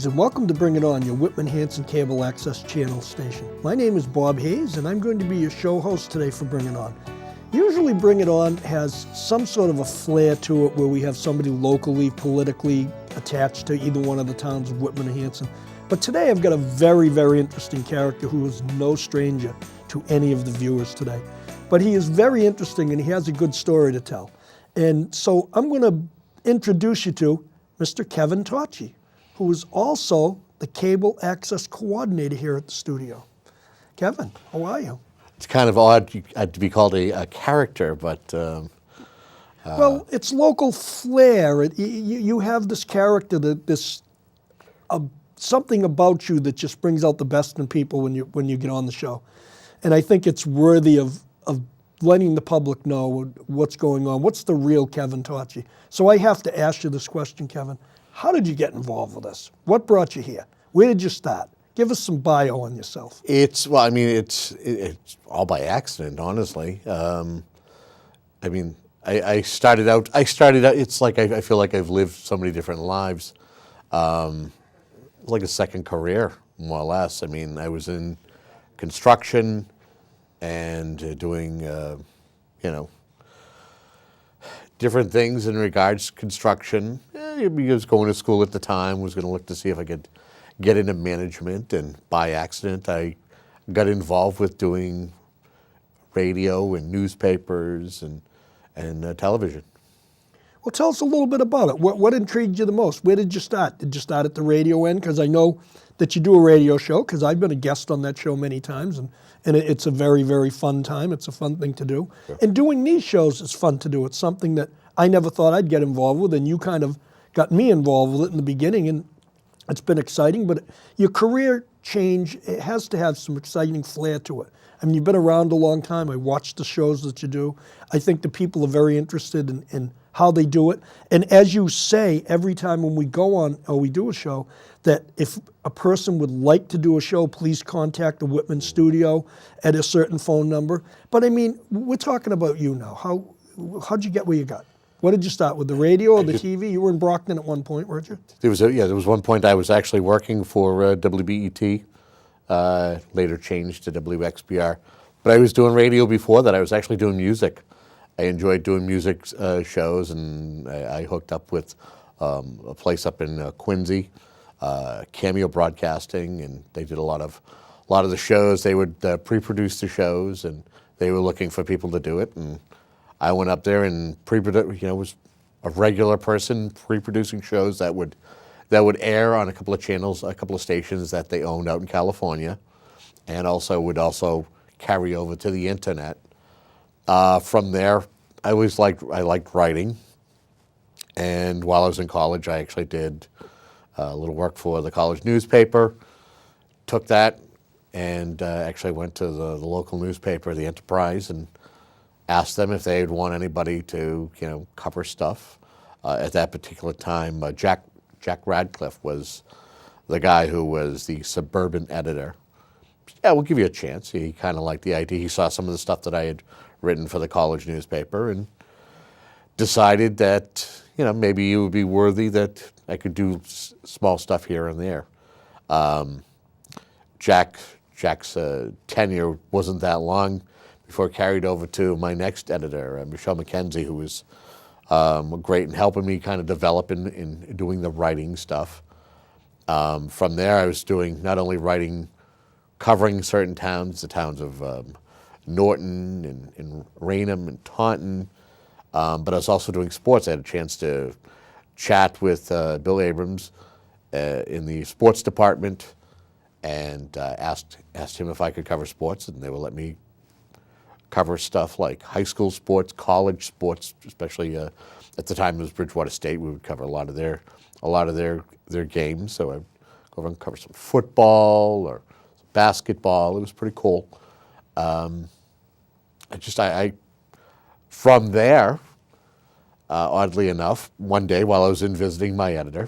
Greetings and welcome to Bring It On, your Whitman Hanson Cable Access channel station. My name is Bob Hayes and I'm going to be your show host today for Bring It On. Usually Bring It On has some sort of a flair to it where we have somebody locally, politically attached to either one of the towns of Whitman or Hanson. But today I've got a very, very interesting character who is no stranger to any of the viewers today. But he is very interesting and he has a good story to tell. And so I'm going to introduce you to Mr. Kevin Tocci, who is also the Cable Access Coordinator here at the studio. Kevin, how are you? It's kind of odd to be called a character, but... well, it's local flair. You have this character, something about you that just brings out the best in people when you get on the show. And I think it's worthy of letting the public know what's going on. What's the real Kevin Tocci? So I have to ask you this question, Kevin. How did you get involved with this? What brought you here? Where did you start? Give us some bio on yourself. It's all by accident, honestly. I started out, it's like I feel like I've lived so many different lives. Like a second career, more or less. I mean, I was in construction and doing, different things in regards to construction. I was going to school at the time, was going to look to see if I could get into management, and by accident I got involved with doing radio and newspapers and television. Well, tell us a little bit about it. What intrigued you the most? Where did you start? Did you start at the radio end? Because I know that you do a radio show, because I've been a guest on that show many times, and it's a very, very fun time. It's a fun thing to do. Sure. And doing these shows is fun to do. It's something that I never thought I'd get involved with, and you kind of got me involved with it in the beginning, and it's been exciting. But your career change, it has to have some exciting flair to it. I mean, you've been around a long time. I watched the shows that you do. I think the people are very interested in how they do it. And as you say, every time when we go on or we do a show, that if a person would like to do a show, please contact the Whitman studio at a certain phone number. But I mean, we're talking about you now. How'd you get where you got? What did you start with, the radio or the TV? You were in Brockton at one point, weren't you? There was one point I was actually working for WBET, later changed to WXBR. But I was doing radio before that. I was actually doing music. I enjoyed doing music shows, and I hooked up with a place up in Quincy, Cameo Broadcasting, and they did a lot of the shows. They would pre-produce the shows, and they were looking for people to do it. And I went up there and was a regular person pre-producing shows that would air on a couple of channels, a couple of stations that they owned out in California, and would also carry over to the internet. From there, I liked writing, and while I was in college, I actually did a little work for the college newspaper. Took that and actually went to the local newspaper, the Enterprise, and asked them if they'd want anybody to cover stuff. At that particular time, Jack Radcliffe was the guy who was the suburban editor. Yeah, we'll give you a chance. He kind of liked the idea. He saw some of the stuff that I had written for the college newspaper and decided that maybe it would be worthy that I could do small stuff here and there. Jack's tenure wasn't that long before it carried over to my next editor, Michelle McKenzie, who was great in helping me kind of develop in doing the writing stuff. From there, I was doing not only writing, covering certain towns, the towns of Norton and Raynham and Taunton, but I was also doing sports. I had a chance to chat with Bill Abrams in the sports department, and asked him if I could cover sports, and they would let me cover stuff like high school sports, college sports, especially at the time it was Bridgewater State. We would cover a lot of their games. So I'd go over and cover some football or basketball. It was pretty cool. From there, oddly enough, one day while I was in visiting my editor,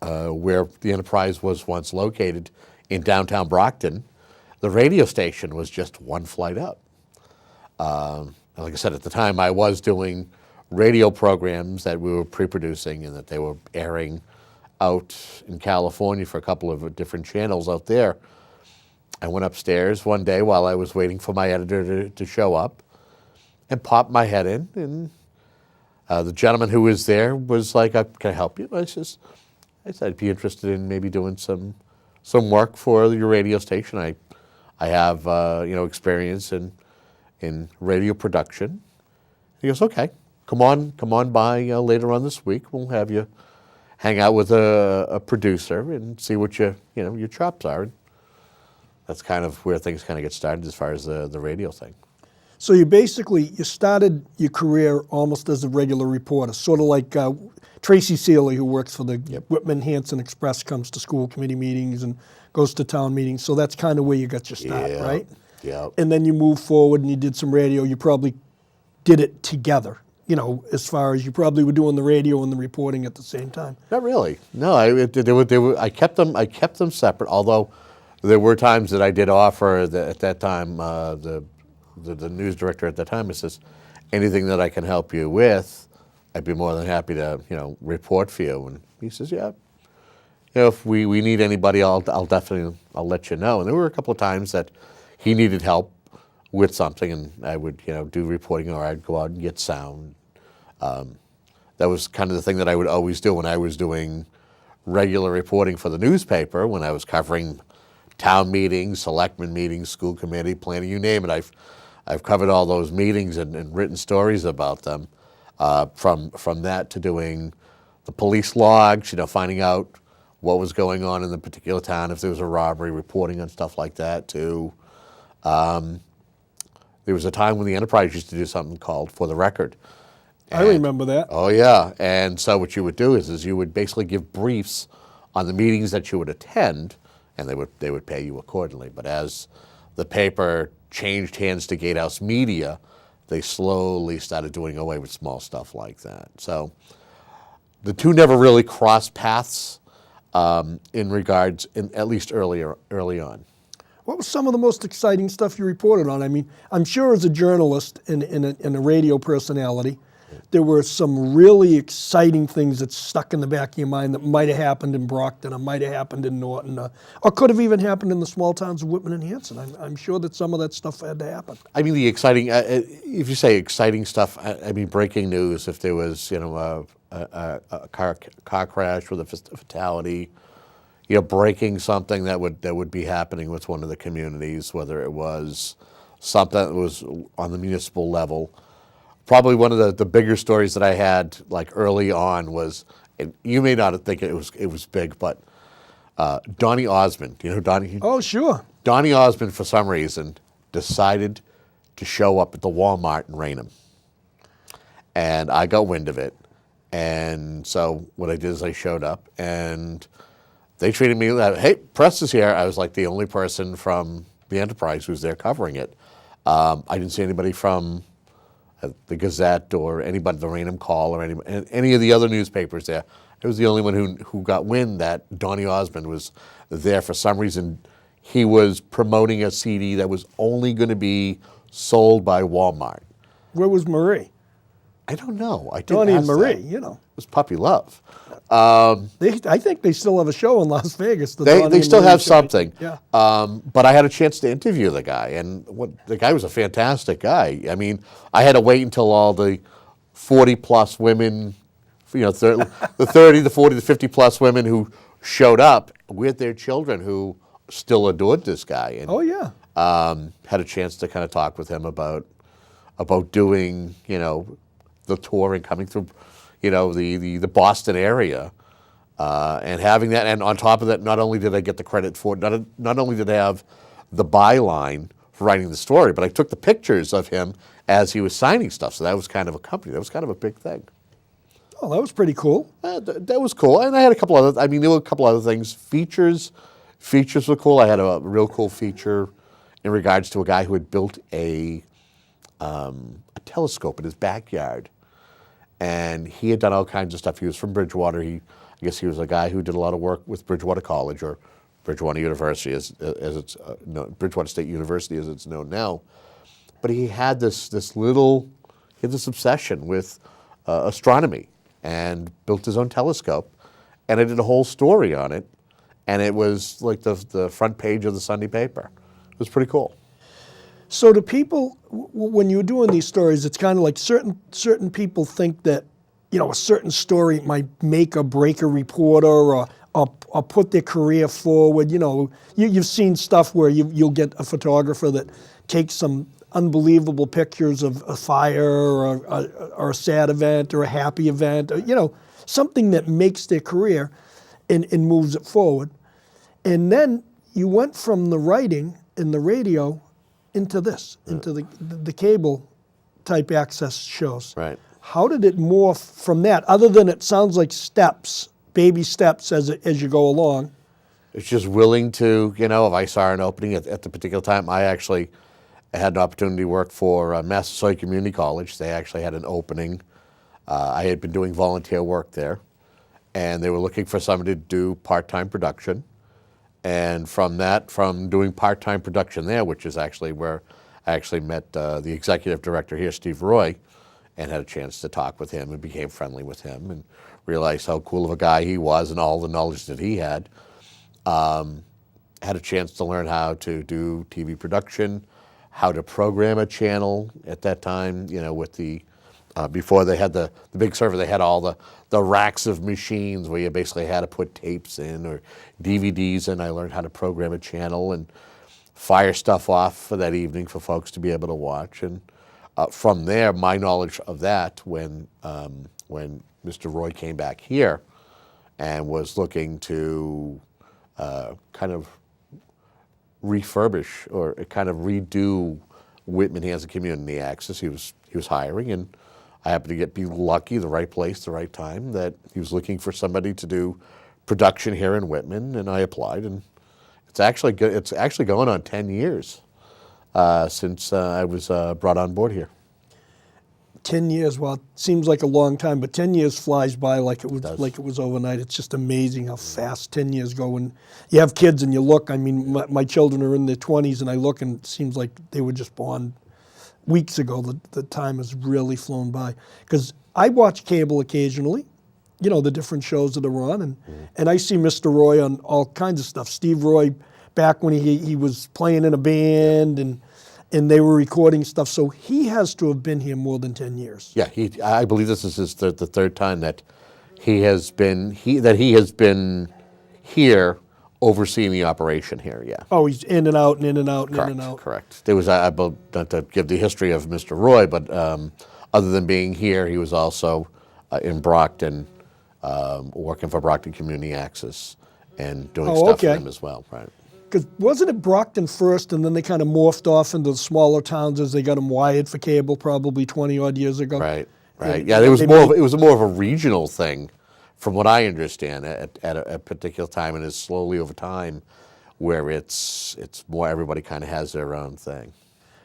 where the Enterprise was once located in downtown Brockton, the radio station was just one flight up. Like I said, at the time I was doing radio programs that we were pre-producing and that they were airing out in California for a couple of different channels out there. I went upstairs one day while I was waiting for my editor to show up and popped my head in, and the gentleman who was there was like, can I help you? I said, I'd be interested in maybe doing some work for your radio station. I have experience in radio production. He goes, okay, come on by later on this week. We'll have you hang out with a producer and see what your chops are. And that's kind of where things kind of get started as far as the radio thing. So you started your career almost as a regular reporter, sort of like Tracy Seeley, who works for the Whitman Hanson Express, comes to school committee meetings and goes to town meetings. So that's kind of where you got your start, right? Yeah. And then you moved forward and you did some radio. You probably did it together, as far as you probably were doing the radio and the reporting at the same time. Not really. No, I kept them separate. Although there were times that I did offer at that time the news director at that time. It says, anything that I can help you with, I'd be more than happy to report for you. And he says, yeah, if we need anybody, I'll definitely let you know. And there were a couple of times that he needed help with something, and I would do reporting, or I'd go out and get sound. That was kind of the thing that I would always do when I was doing regular reporting for the newspaper, when I was covering town meetings, selectmen meetings, school committee, planning, you name it. I've covered all those meetings and written stories about them. From that to doing the police logs, finding out what was going on in the particular town, if there was a robbery, reporting on stuff like that, to there was a time when the Enterprise used to do something called For the Record. I remember that. Oh, yeah. And so what you would do is you would basically give briefs on the meetings that you would attend, and they would pay you accordingly. But as the paper changed hands to Gatehouse Media, they slowly started doing away with small stuff like that. So the two never really crossed paths in regards, at least early on. What was some of the most exciting stuff you reported on? I mean, I'm sure as a journalist and a radio personality, there were some really exciting things that stuck in the back of your mind that might have happened in Brockton, or might have happened in Norton, or could have even happened in the small towns of Whitman and Hanson. I'm sure that some of that stuff had to happen. I mean, the exciting, if you say exciting stuff, I mean, breaking news, if there was, a car crash with a fatality, breaking something that would be happening with one of the communities, whether it was something that was on the municipal level. Probably one of the bigger stories that I had like early on was, and you may not think it was big, but Donny Osmond, Donny? Oh, sure. Donny Osmond, for some reason, decided to show up at the Walmart in Raynham. And I got wind of it. And so what I did is I showed up, and they treated me like, hey, press is here. I was like the only person from the Enterprise who's there covering it. I didn't see anybody from the Gazette or anybody, the Raynham Call, or any of the other newspapers there. I was the only one who got wind that Donny Osmond was there. For some reason, he was promoting a CD that was only going to be sold by Walmart. Where was Marie? I don't know. I didn't Donny and ask Marie, that. It was Puppy Love. I think they still have a show in Las Vegas. They still have something. Yeah. But I had a chance to interview the guy, and the guy was a fantastic guy. I mean, I had to wait until all the 40-plus women, the 30, the 40, the 50-plus women who showed up with their children who still adored this guy. And, oh, yeah. Had a chance to kind of talk with him about doing, the tour and coming through, the Boston area, and having that. And on top of that, not only did I get the credit for it, not only did I have the byline for writing the story, but I took the pictures of him as he was signing stuff. So that was kind of a company. That was kind of a big thing. Oh, that was pretty cool. That was cool. And I had a couple other, there were a couple other things. Features were cool. I had a real cool feature in regards to a guy who had built a telescope in his backyard. And he had done all kinds of stuff. He was from Bridgewater. I guess he was a guy who did a lot of work with Bridgewater College, or Bridgewater University, as it's Bridgewater State University as it's known now. But he had this obsession with astronomy, and built his own telescope, and I did a whole story on it, and it was like the front page of the Sunday paper. It was pretty cool. So do people, when you're doing these stories, it's kind of like certain people think that, you know, a certain story might make or break a reporter or put their career forward. You know, you've seen stuff where you'll get a photographer that takes some unbelievable pictures of a fire or a sad event or a happy event, or, you know, something that makes their career and moves it forward. And then you went from the writing and the radio into this, into the cable type access shows. Right. How did it morph from that, other than it sounds like steps, baby steps as you go along? It's just willing to, you know, if I saw an opening at the particular time, I actually had an opportunity to work for Massasoit Community College. They actually had an opening. I had been doing volunteer work there, and they were looking for somebody to do part-time production. And from doing part-time production there, which is actually where I actually met the executive director here, Steve Roy, and had a chance to talk with him and became friendly with him and realized how cool of a guy he was and all the knowledge that he had. Had a chance to learn how to do TV production, how to program a channel at that time, you know, with the, before they had the big server, they had all the racks of machines where you basically had to put tapes in or DVDs in. I learned how to program a channel and fire stuff off for that evening for folks to be able to watch. And from there, my knowledge of that, when Mr. Roy came back here and was looking to kind of refurbish or kind of redo Whitman Hanson Community Access, he was hiring, and I happened to be lucky, the right place, the right time, that he was looking for somebody to do production here in Whitman, and I applied, and it's actually good. It's actually going on 10 years since I was brought on board here. 10 years, well, it seems like a long time, but 10 years flies by like it was overnight. It's just amazing how fast 10 years go. When you have kids and you look, I mean, my children are in their 20s, and I look and it seems like they were just born weeks ago. The time has really flown by. Because I watch cable occasionally, you know, the different shows that are on, and I see Mr. Roy on all kinds of stuff. Steve Roy, back when he was playing in a band, and they were recording stuff. So he has to have been here more than 10 years. Yeah, I believe this is the third time that he has been here overseeing the operation here. Yeah. Oh, he's in and out and in and out and Correct, in and out. correct. There was, not to give the history of Mr. Roy, but other than being here, he was also in Brockton, working for Brockton Community Access and doing stuff for them as well, right? Because wasn't it Brockton first, and then they kind of morphed off into the smaller towns as they got them wired for cable, probably 20-odd years ago? Right, right. Yeah, it was more of a regional thing, from what I understand, at a particular time, and is slowly over time, where it's more everybody kind of has their own thing.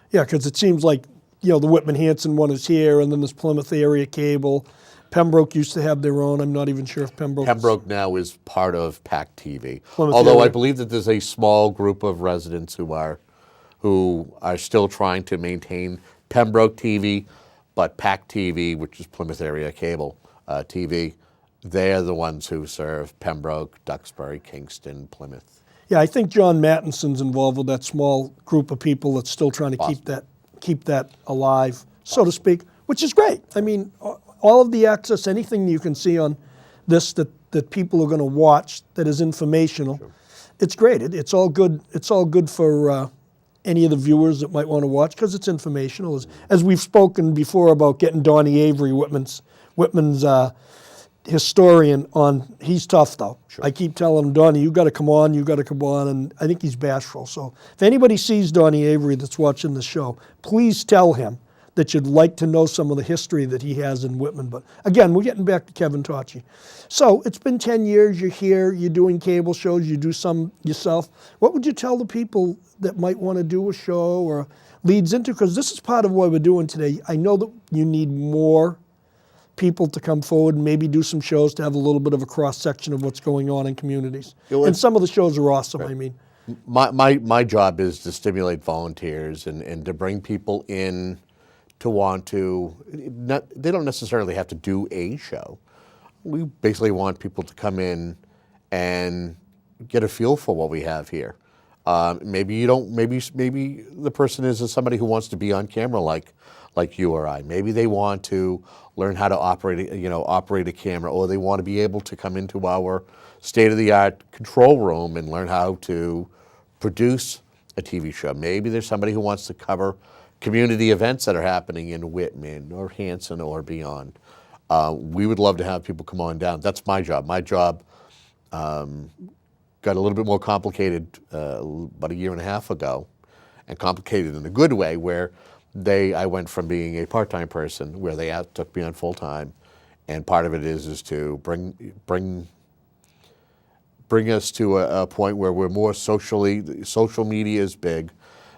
Yeah, because it seems like, you know, the Whitman Hanson one is here, and then there's Plymouth area cable. Pembroke used to have their own. I'm not even sure if Pembroke now is part of PAC TV. Plymouth Although area. I believe that there's a small group of residents who are still trying to maintain Pembroke TV, but PAC TV, which is Plymouth area cable TV, they're the ones who serve Pembroke, Duxbury, Kingston, Plymouth. Yeah, I think John Mattinson's involved with that small group of people that's still trying to keep that alive, so to speak, which is great. I mean, all of the access, anything you can see on this that people are going to watch that is informational, sure. It's great. It's all good. It's all good for any of the viewers that might want to watch because it's informational. As we've spoken before about getting Donnie Avery, Whitman's historian, on. He's tough though. Sure. I keep telling him, Donnie, you got to come on. You got to come on, and I think he's bashful. So if anybody sees Donnie Avery that's watching the show, please tell him that you'd like to know some of the history that he has in Whitman. But again, we're getting back to Kevin Tocci. So it's been 10 years, you're here, you're doing cable shows, you do some yourself. What would you tell the people that might want to do a show or leads into, because this is part of what we're doing today. I know that you need more people to come forward and maybe do some shows to have a little bit of a cross-section of what's going on in communities. And some of the shows are awesome, right. I mean. My job is to stimulate volunteers and to bring people in to want to, they don't necessarily have to do a show, we basically want people to come in and get a feel for what we have here. Maybe you don't. Maybe the person is somebody who wants to be on camera like you or I. Maybe they want to learn how to operate a camera, or they want to be able to come into our state-of-the-art control room and learn how to produce a TV show. Maybe there's somebody who wants to cover community events that are happening in Whitman or Hanson or beyond. We would love to have people come on down. That's my job. My job got a little bit more complicated about a year and a half ago, and complicated in a good way, where I went from being a part-time person, where they took me on full-time, and part of it is to bring us to a point where we're more social media is big,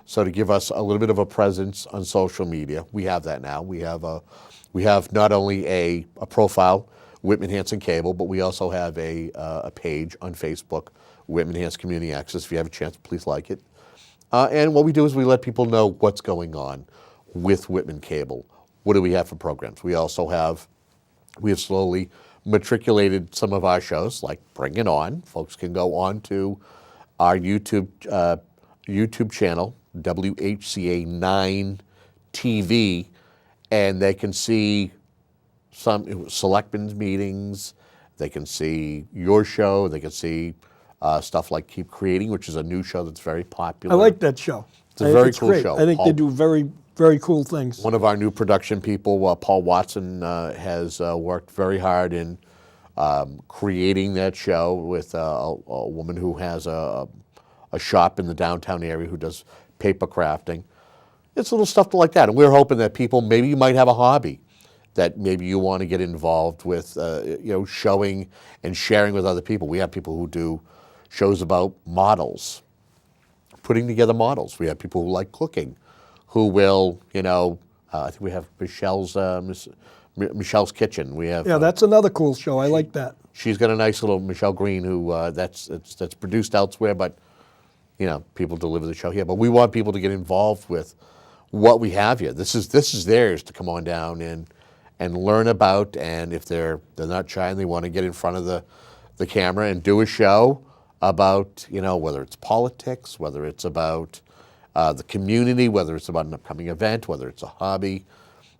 so to give us a little bit of a presence on social media. We have that now. We have not only a profile, Whitman Hanson Cable, but we also have a page on Facebook, Whitman Hanson Community Access. If you have a chance, please like it. And what we do is we let people know what's going on with Whitman Cable. What do we have for programs? We have slowly matriculated some of our shows, like Bring It On. Folks can go on to our YouTube channel, WHCA 9 TV, and they can see some selectmen's meetings. They can see your show. They can see stuff like Keep Creating, which is a new show that's very popular. I like that show. It's a very it's cool great. show. I think they do very, very cool things. One of our new production people, Paul Watson, has worked very hard in creating that show with a woman who has a shop in the downtown area who does paper crafting. It's little stuff like that. And we're hoping that people, maybe you might have a hobby that maybe you want to get involved with, showing and sharing with other people. We have people who do shows about models, putting together models. We have people who like cooking, who will, I think we have Michelle's Kitchen. We have that's another cool show. I like that. She's got a nice little Michelle Green who that's produced elsewhere, but people deliver the show here. But we want people to get involved with what we have here. This is theirs to come on down and learn about. And if they're not shy and they want to get in front of the camera and do a show about whether it's politics, whether it's about the community, whether it's about an upcoming event, whether it's a hobby,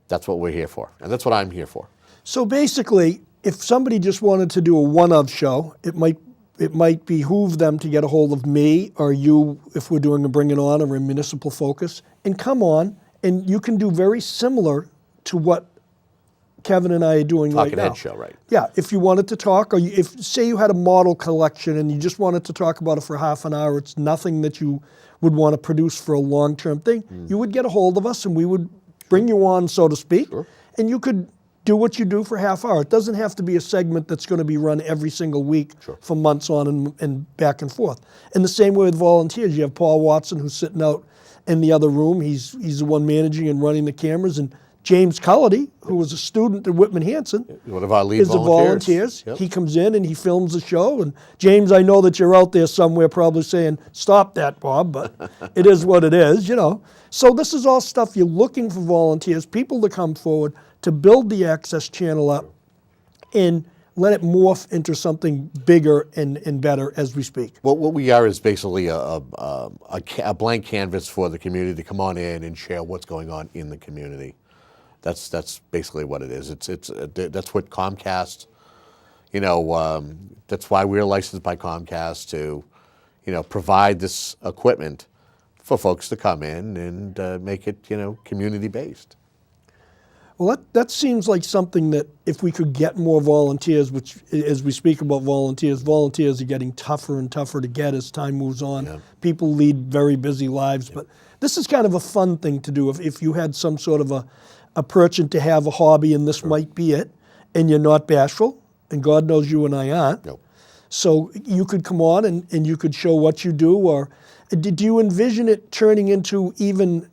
that's what we're here for, and that's what I'm here for. So basically, if somebody just wanted to do a one-of show, it might behoove them to get a hold of me or you if we're doing a Bring It On or a Municipal Focus, and come on, and you can do very similar to what Kevin and I are doing right now. Talking Head show, right? Yeah, if you wanted to talk, or say you had a model collection and you just wanted to talk about it for half an hour, it's nothing that you would want to produce for a long-term thing, you would get a hold of us and we would bring you on, so to speak, and you could do what you do for half hour. It doesn't have to be a segment that's going to be run every single week for months on and back and forth. And the same way with volunteers. You have Paul Watson who's sitting out in the other room. He's the one managing and running the cameras, and James Cullity, who was a student at Whitman Hanson, one of our lead is the volunteers. He comes in and he films the show. And James, I know that you're out there somewhere probably saying, "Stop that, Bob," but it is what it is, So this is all stuff you're looking for volunteers, people to come forward to build the Access channel up and let it morph into something bigger and better as we speak. Well, what we are is basically a blank canvas for the community to come on in and share what's going on in the community. That's basically what it is. That's what Comcast, that's why we're licensed by Comcast to, provide this equipment for folks to come in and make it, community based. Well, that seems like something that if we could get more volunteers, which as we speak about volunteers are getting tougher and tougher to get as time moves on. Yeah. People lead very busy lives, but this is kind of a fun thing to do. If you had some sort of a person to have a hobby and this might be it, and you're not bashful, and God knows you and I aren't. No. So you could come on and you could show what you do, or did you envision it turning into even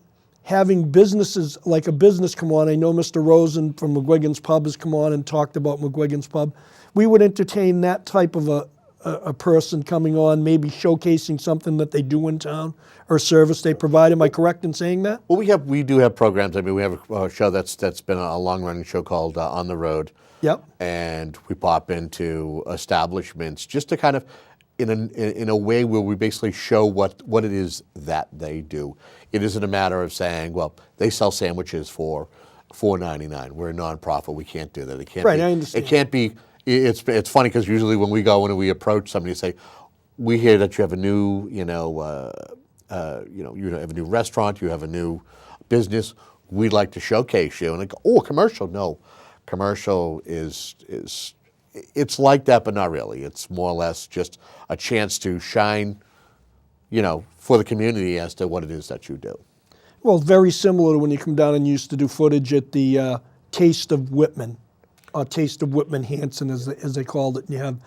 having businesses, like a business come on? I know Mr. Rosen from McGuigan's Pub has come on and talked about McGuigan's Pub. We would entertain that type of a person coming on, maybe showcasing something that they do in town or a service they provide. Am I correct in saying that? Well, we do have programs. I mean, we have a show that's been a long-running show called On the Road. Yep. and we pop into establishments just to kind of, in a way where we basically show what it is that they do. It isn't a matter of saying, well, they sell sandwiches for $4.99. We're a nonprofit. We can't do that. It can't Right, be, I understand. It can't be. It's funny because usually when we go in and we approach somebody and say, we hear that you have a new, you have a new restaurant, you have a new business. We'd like to showcase you. And they go, oh, commercial? No, commercial is it's like that, but not really. It's more or less just a chance to shine, for the community as to what it is that you do. Well, very similar to when you come down and you used to do footage at the Taste of Whitman, or Taste of Whitman Hanson, as they called it. And you have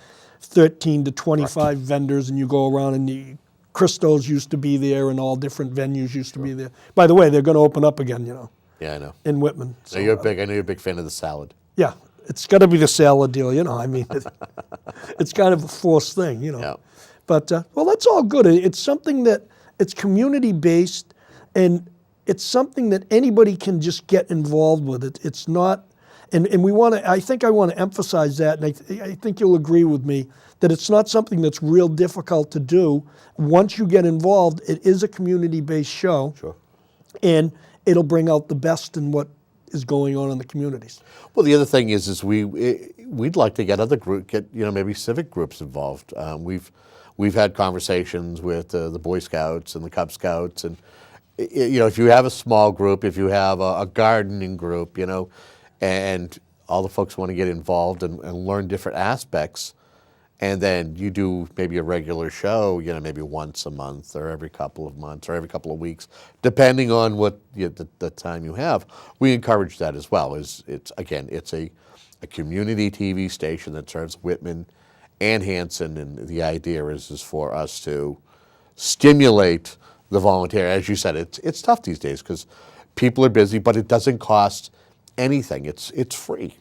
13 to 25 vendors, and you go around, and the Christos used to be there, and all different venues used to be there. By the way, they're going to open up again, Yeah, I know. in Whitman. So, I know you're a big fan of the salad. yeah, it's got to be the salad deal, I mean, it's kind of a forced thing, Yeah. But, well, that's all good. It's something that, it's community-based, and it's something that anybody can just get involved with. It's not, and we want to, I think I want to emphasize that, and I think you'll agree with me, that it's not something that's real difficult to do. Once you get involved, it is a community-based show. Sure. And it'll bring out the best in what is going on in the communities. Well, the other thing is we'd like to get maybe civic groups involved. We've had conversations with the Boy Scouts and the Cub Scouts, and if you have a small group, if you have a gardening group, and all the folks want to get involved and learn different aspects, and then you do maybe a regular show, maybe once a month or every couple of months or every couple of weeks, depending on what the time you have. We encourage that as well. It's a community TV station that serves Whitman and Hanson, and the idea is for us to stimulate the volunteer. As you said, it's tough these days because people are busy, but it doesn't cost anything. It's free.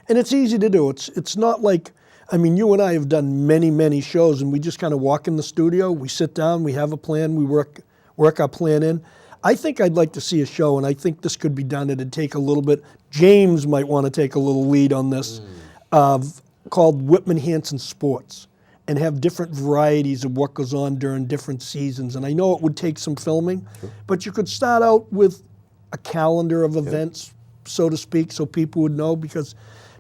And it's easy to do. It's not like, you and I have done many, many shows, and we just kind of walk in the studio, we sit down, we have a plan, we work our plan in. I think I'd like to see a show, and I think this could be done. It'd take a little bit. James might want to take a little lead on this, called Whitman Hanson Sports, and have different varieties of what goes on during different seasons. And I know it would take some filming, but you could start out with a calendar of events, so to speak, so people would know, because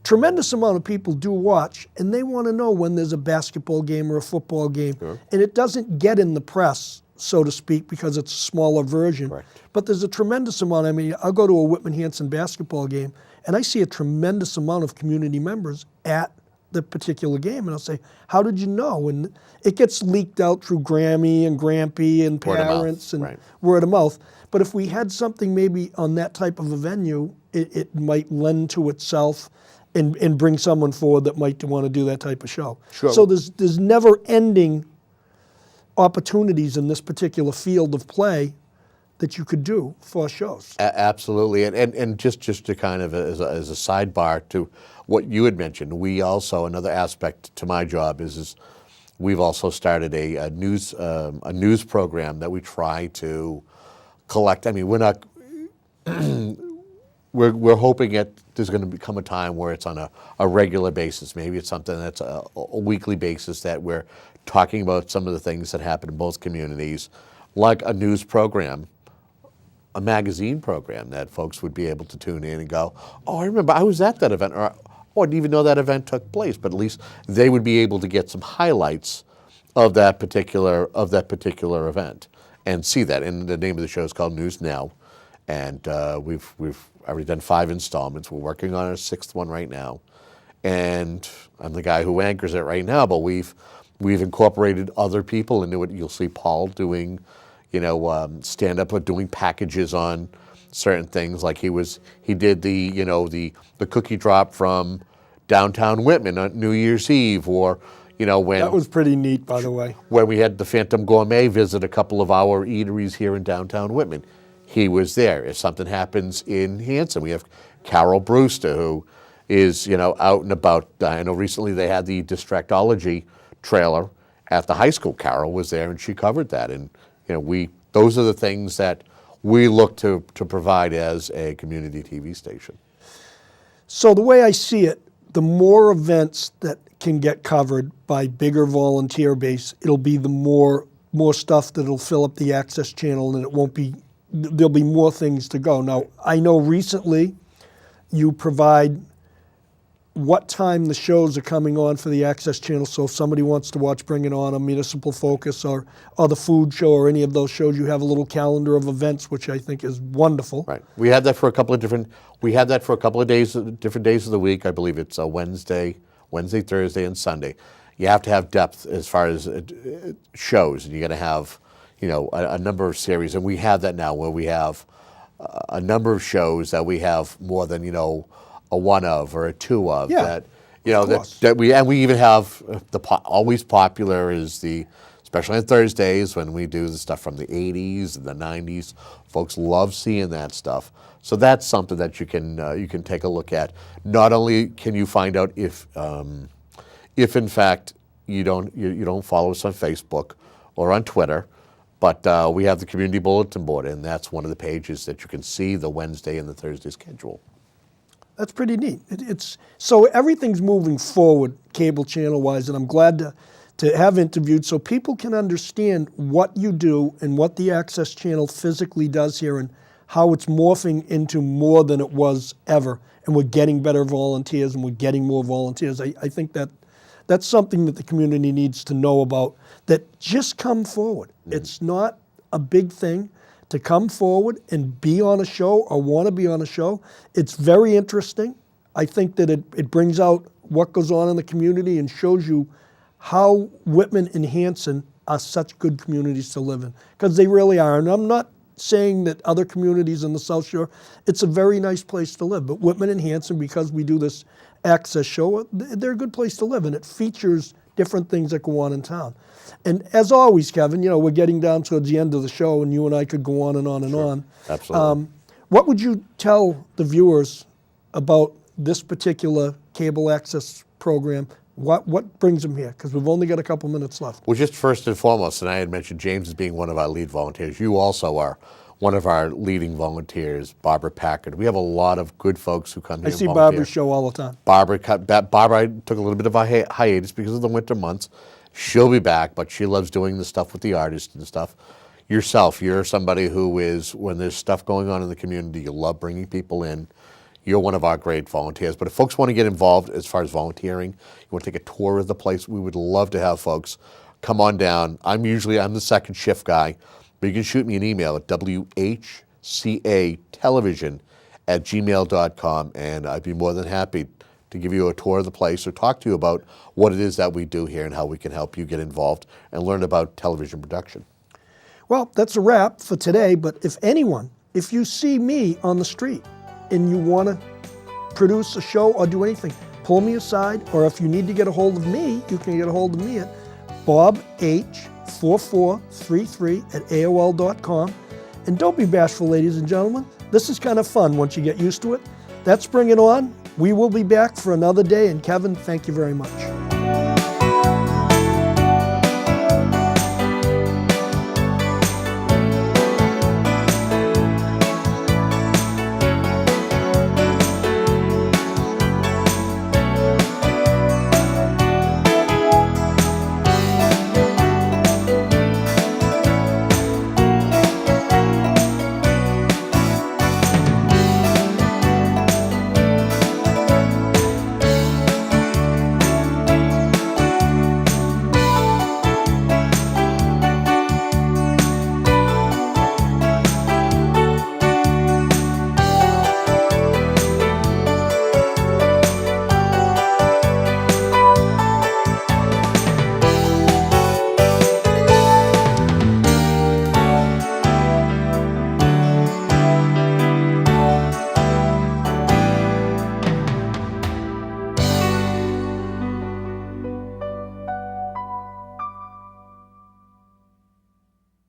tremendous amount of people do watch, and they want to know when there's a basketball game or a football game. Sure. And it doesn't get in the press, so to speak, because it's a smaller version. Correct. But there's a tremendous amount. I'll go to a Whitman Hanson basketball game, and I see a tremendous amount of community members at the particular game, and I'll say, how did you know? And it gets leaked out through Grammy and Grampy and Word of mouth, parents and right. word of mouth. But if we had something maybe on that type of a venue, it might lend to itself and bring someone forward that might want to do that type of show. Sure. So there's never-ending opportunities in this particular field of play that you could do for shows. Absolutely, and just to kind of as a sidebar to what you had mentioned, we also, another aspect to my job is we've also started a news program that we try to collect. We're not. We're hoping there's going to become a time where it's on a regular basis. Maybe it's something that's a weekly basis that we're talking about some of the things that happen in both communities, like a news program, a magazine program that folks would be able to tune in and go, oh, I remember I was at that event, or oh, I didn't even know that event took place. But at least they would be able to get some highlights of that particular event and see that. And the name of the show is called News Now, and we've already done 5 installments. We're working on our 6th one right now, and I'm the guy who anchors it right now. But we've incorporated other people into it. You'll see Paul doing, stand up or doing packages on certain things. Like he did the cookie drop from downtown Whitman on New Year's Eve, or when That was pretty neat, by the way. when we had the Phantom Gourmet visit a couple of our eateries here in downtown Whitman. He was there. If something happens in Hanson, we have Carol Brewster, who is out and about. I know recently they had the Distractology trailer at the high school. Carol was there and she covered that. And those are the things that we look to provide as a community TV station. So the way I see it, the more events that can get covered by bigger volunteer base, it'll be the more stuff that'll fill up the access channel, and it won't be, there'll be more things to go. Now, I know recently you provide what time the shows are coming on for the access channel, so if somebody wants to watch Bring It On, a Municipal Focus, or the food show, or any of those shows, you have a little calendar of events, which I think is wonderful. Right. We had that for a couple of different. We had that for a couple of days, different days of the week. I believe it's a Wednesday, Thursday, and Sunday. You have to have depth as far as shows, and you're going to have, a number of series, and we have that now, where we have a number of shows that we have more than a one of or a two of. Yeah, that we even have always popular is especially on Thursdays when we do the stuff from the 80s and the 90s. Folks love seeing that stuff. So that's something that you can take a look at. Not only can you find out if in fact you don't follow us on Facebook or on Twitter, but we have the community bulletin board, and that's one of the pages that you can see the Wednesday and the Thursday schedule. That's pretty neat. So everything's moving forward, cable channel wise, and I'm glad to have interviewed so people can understand what you do and what the access channel physically does here, and how it's morphing into more than it was ever. And we're getting better volunteers, and we're getting more volunteers. I think that's something that the community needs to know about, that just come forward. Mm-hmm. It's not a big thing to come forward and be on a show or want to be on a show. It's very interesting. I think that it brings out what goes on in the community and shows you how Whitman and Hanson are such good communities to live in, because they really are. And I'm not saying that other communities in the South Shore, it's a very nice place to live, but Whitman and Hanson, because we do this access show, they're a good place to live, and it features different things that go on in town. And as always, Kevin, we're getting down towards the end of the show, and you and I could go on and on and Sure. on. Absolutely. What would you tell the viewers about this particular cable access program? What brings them here? Because we've only got a couple minutes left. Well, just first and foremost, and I had mentioned James as being one of our lead volunteers. You also are one of our leading volunteers, Barbara Packard. We have a lot of good folks who come here I and see volunteer. Barbara's show all the time. Barbara took a little bit of a hiatus because of the winter months. She'll be back, but she loves doing the stuff with the artists and stuff. Yourself, you're somebody who is, when there's stuff going on in the community, you love bringing people in. You're one of our great volunteers. But if folks want to get involved as far as volunteering, you want to take a tour of the place, we would love to have folks come on down. I'm the second shift guy, but you can shoot me an email at WHCAtelevision@gmail.com, and I'd be more than happy to give you a tour of the place or talk to you about what it is that we do here and how we can help you get involved and learn about television production. Well, that's a wrap for today, but if you see me on the street and you want to produce a show or do anything, pull me aside, or if you need to get a hold of me, you can get a hold of me at bobh4433@aol.com. And don't be bashful, ladies and gentlemen. This is kind of fun once you get used to it. That's Bring It On. We will be back for another day, and Kevin, thank you very much.